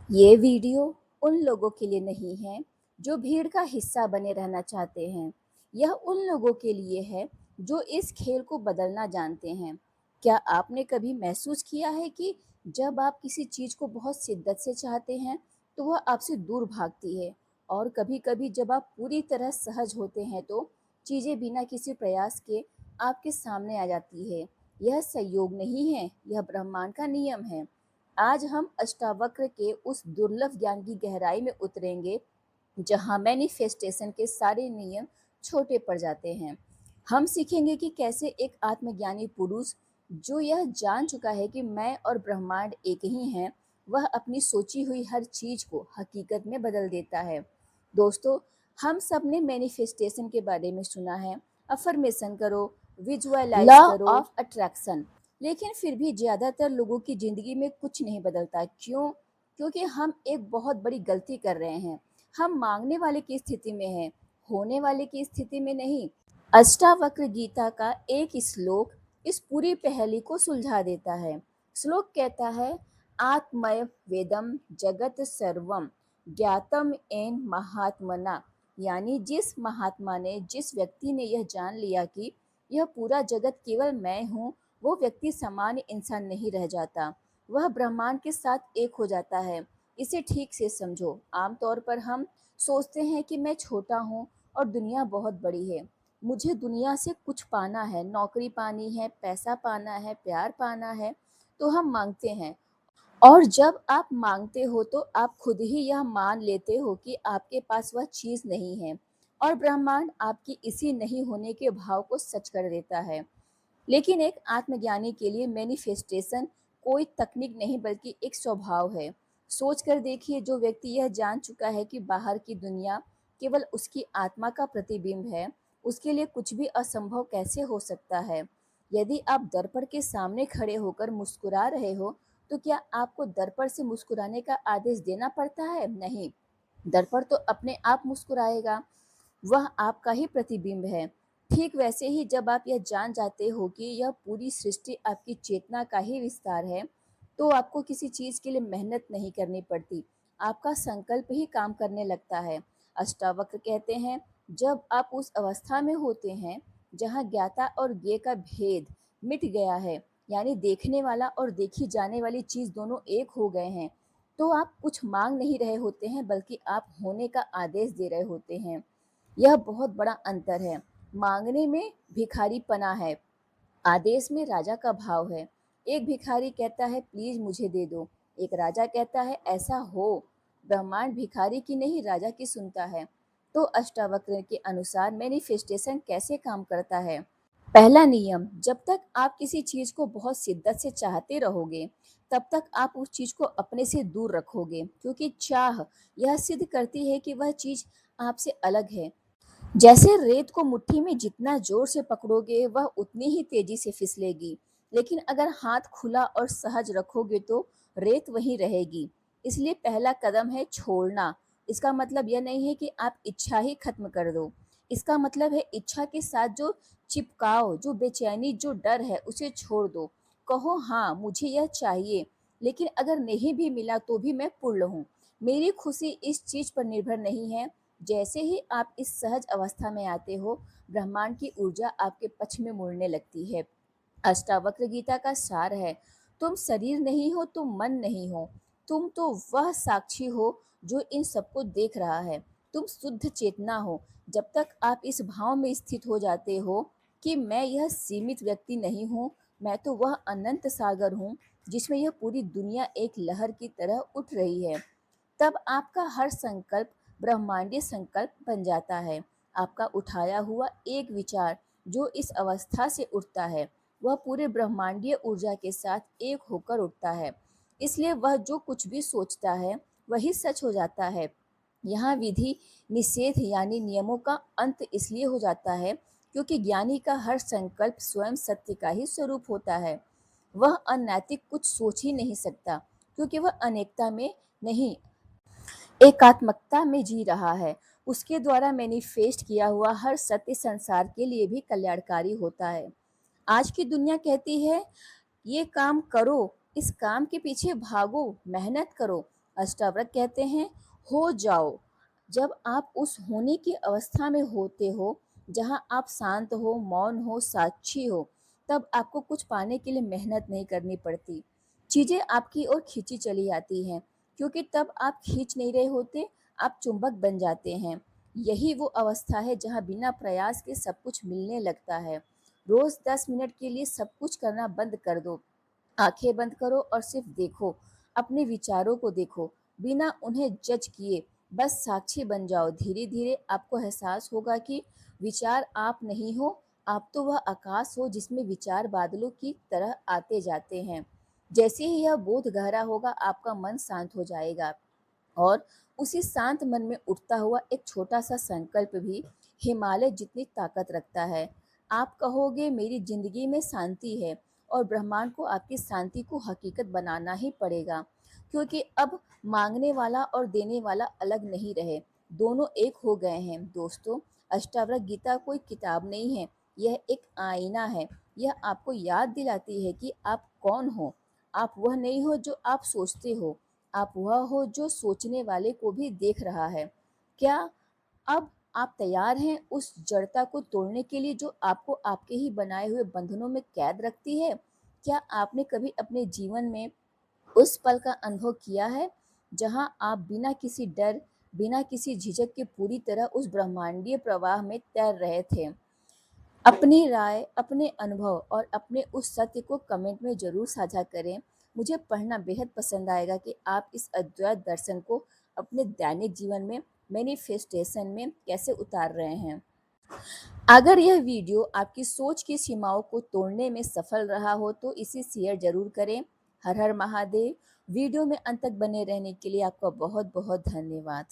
ये वीडियो उन लोगों के लिए नहीं है जो भीड़ का हिस्सा बने रहना चाहते हैं। यह उन लोगों के लिए है जो इस खेल को बदलना जानते हैं। क्या आपने कभी महसूस किया है कि जब आप किसी चीज को बहुत शिद्दत से चाहते हैं तो वह आपसे दूर भागती है, और कभी-कभी जब आप पूरी तरह सहज होते हैं तो चीजें बिना किसी प्रयास के आपके सामने आ जाती है। यह संयोग नहीं है, यह ब्रह्मांड का नियम है। आज हम अष्टावक्र के उस दुर्लभ ज्ञान की गहराई में उतरेंगे जहां मैनिफेस्टेशन के सारे नियम छोटे पड़ जाते हैं। हम सीखेंगे कि कैसे एक आत्मज्ञानी पुरुष जो यह जान चुका है कि मैं और ब्रह्मांड एक ही हैं, वह अपनी सोची हुई हर चीज को हकीकत में बदल देता है। दोस्तों, हम सब ने मैनिफेस्टेशन के बारे में सुना है, अफर्मेशन करो, विजुअलाइज लॉ करो, ऑफ अट्रैक्शन। लेकिन फिर भी ज़्यादातर लोगों की ज़िंदगी में कुछ नहीं बदलता। क्यों? क्योंकि हम एक बहुत बड़ी गलती कर रहे हैं। हम मांगने वाले की स्थिति में हैं, होने वाले की स्थिति में नहीं। अष्टावक्र गीता का एक श्लोक इस पूरी पहेली को सुलझा देता है। श्लोक कहता है, आत्मय वेदम जगत सर्वम ज्ञातम एन महात्मना। यानी जिस महात्मा ने, जिस व्यक्ति ने यह जान लिया कि यह पूरा जगत केवल मैं हूँ, वो व्यक्ति सामान्य इंसान नहीं रह जाता, वह ब्रह्मांड के साथ एक हो जाता है। इसे ठीक से समझो। आमतौर पर हम सोचते हैं कि मैं छोटा हूँ और दुनिया बहुत बड़ी है। मुझे दुनिया से कुछ पाना है, नौकरी पानी है, पैसा पाना है, प्यार पाना है, तो हम मांगते हैं। और जब आप मांगते हो तो आप खुद ही यह मान लेते हो कि आपके पास वह चीज़ नहीं है, और ब्रह्मांड आपकी इसी नहीं होने के भाव को सच कर देता है। लेकिन एक आत्मज्ञानी के लिए मैनिफेस्टेशन कोई तकनीक नहीं बल्कि एक स्वभाव है। सोच कर देखिए, जो व्यक्ति यह जान चुका है कि बाहर की दुनिया केवल उसकी आत्मा का प्रतिबिंब है, उसके लिए कुछ भी असंभव कैसे हो सकता है। यदि आप दर्पण के सामने खड़े होकर मुस्कुरा रहे हो, तो क्या आपको दर्पण से मुस्कुराने का आदेश देना पड़ता है? नहीं, दर्पण तो अपने आप मुस्कुराएगा। वह आपका ही प्रतिबिंब है। ठीक वैसे ही जब आप यह जान जाते हो कि यह पूरी सृष्टि आपकी चेतना का ही विस्तार है, तो आपको किसी चीज़ के लिए मेहनत नहीं करनी पड़ती। आपका संकल्प ही काम करने लगता है। अष्टावक्र कहते हैं, जब आप उस अवस्था में होते हैं जहाँ ज्ञाता और ज्ञेय का भेद मिट गया है, यानी देखने वाला और देखी जाने वाली चीज़ दोनों एक हो गए हैं, तो आप कुछ मांग नहीं रहे होते हैं बल्कि आप होने का आदेश दे रहे होते हैं। यह बहुत बड़ा अंतर है। मांगने में भिखारीपना है, आदेश में राजा का भाव है। एक भिखारी कहता है, प्लीज मुझे दे दो। एक राजा कहता है, ऐसा हो। ब्रह्मांड भिखारी की नहीं, राजा की सुनता है। तो अष्टावक्र के अनुसार मैनिफेस्टेशन कैसे काम करता है? पहला नियम, जब तक आप किसी चीज को बहुत शिद्दत से चाहते रहोगे, तब तक आप उस चीज को अपने से दूर रखोगे, क्योंकि चाह यह सिद्ध करती है कि वह चीज आपसे अलग है। जैसे रेत को मुट्ठी में जितना जोर से पकड़ोगे वह उतनी ही तेजी से फिसलेगी, लेकिन अगर हाथ खुला और सहज रखोगे तो रेत वहीं रहेगी। इसलिए पहला कदम है छोड़ना। इसका मतलब यह नहीं है कि आप इच्छा ही खत्म कर दो। इसका मतलब है इच्छा के साथ जो चिपकाव, जो बेचैनी, जो डर है, उसे छोड़ दो। कहो, हाँ मुझे यह चाहिए, लेकिन अगर नहीं भी मिला तो भी मैं पूर्ण हूँ। मेरी खुशी इस चीज पर निर्भर नहीं है। जैसे ही आप इस सहज अवस्था में आते हो, ब्रह्मांड की ऊर्जा आपके पक्ष में मुड़ने लगती है। अष्टावक्र गीता का सार है, तुम शरीर नहीं हो, तुम मन नहीं हो, तुम तो वह साक्षी हो जो इन सबको देख रहा है। तुम शुद्ध चेतना हो। जब तक आप इस भाव में स्थित हो जाते हो कि मैं यह सीमित व्यक्ति नहीं हूँ, मैं तो वह अनंत सागर हूँ जिसमें यह पूरी दुनिया एक लहर की तरह उठ रही है, तब आपका हर संकल्प ब्रह्मांडीय संकल्प बन जाता है। आपका उठाया हुआ एक विचार जो इस अवस्था से उठता है, वह पूरे ब्रह्मांडीय ऊर्जा के साथ एक होकर उठता है। इसलिए वह जो कुछ भी सोचता है वही सच हो जाता है। यहाँ विधि निषेध यानी नियमों का अंत इसलिए हो जाता है क्योंकि ज्ञानी का हर संकल्प स्वयं सत्य का ही स्वरूप होता है। वह अनैतिक कुछ सोच ही नहीं सकता, क्योंकि वह अनेकता में नहीं, एकात्मकता में जी रहा है। उसके द्वारा मैनिफेस्ट किया हुआ हर सत्य संसार के लिए भी कल्याणकारी होता है। आज की दुनिया कहती है, ये काम करो, इस काम के पीछे भागो, मेहनत करो, अष्टावक्र कहते हैं, हो जाओ। जब आप उस होने की अवस्था में होते हो जहां आप शांत हो, मौन हो, साक्षी हो, तब आपको कुछ पाने के लिए मेहनत नहीं करनी पड़ती। चीजें आपकी ओर खींची चली आती हैं, क्योंकि तब आप खींच नहीं रहे होते, आप चुंबक बन जाते हैं। यही वो अवस्था है जहां बिना प्रयास के सब कुछ मिलने लगता है। रोज 10 मिनट के लिए सब कुछ करना बंद कर दो। आंखें बंद करो और सिर्फ देखो, अपने विचारों को देखो, बिना उन्हें जज किए। बस साक्षी बन जाओ। धीरे धीरे आपको एहसास होगा कि विचार आप नहीं हो, आप तो वह आकाश हो जिसमें विचार बादलों की तरह आते जाते हैं। जैसे ही यह बोध गहरा होगा, आपका मन शांत हो जाएगा, और उसी शांत मन में उठता हुआ एक छोटा सा संकल्प भी हिमालय जितनी ताकत रखता है। आप कहोगे, मेरी जिंदगी में शांति है, और ब्रह्मांड को आपकी शांति को हकीकत बनाना ही पड़ेगा, क्योंकि अब मांगने वाला और देने वाला अलग नहीं रहे, दोनों एक हो गए हैं। दोस्तों, अष्टावक्र गीता कोई किताब नहीं है, यह एक आईना है। यह आपको याद दिलाती है कि आप कौन हो। आप वह नहीं हो जो आप सोचते हो, आप वह हो जो सोचने वाले को भी देख रहा है। क्या अब आप तैयार हैं उस जड़ता को तोड़ने के लिए जो आपको आपके ही बनाए हुए बंधनों में कैद रखती है? क्या आपने कभी अपने जीवन में उस पल का अनुभव किया है जहां आप बिना किसी डर, बिना किसी झिझक के पूरी तरह उस ब्रह्मांडीय प्रवाह में तैर रहे थे? अपनी राय, अपने अनुभव और अपने उस सत्य को कमेंट में ज़रूर साझा करें। मुझे पढ़ना बेहद पसंद आएगा कि आप इस अद्वैत दर्शन को अपने दैनिक जीवन में, मैनिफेस्टेशन में कैसे उतार रहे हैं। अगर यह वीडियो आपकी सोच की सीमाओं को तोड़ने में सफल रहा हो तो इसे शेयर ज़रूर करें। हर हर महादेव। वीडियो में अंत तक बने रहने के लिए आपका बहुत बहुत धन्यवाद।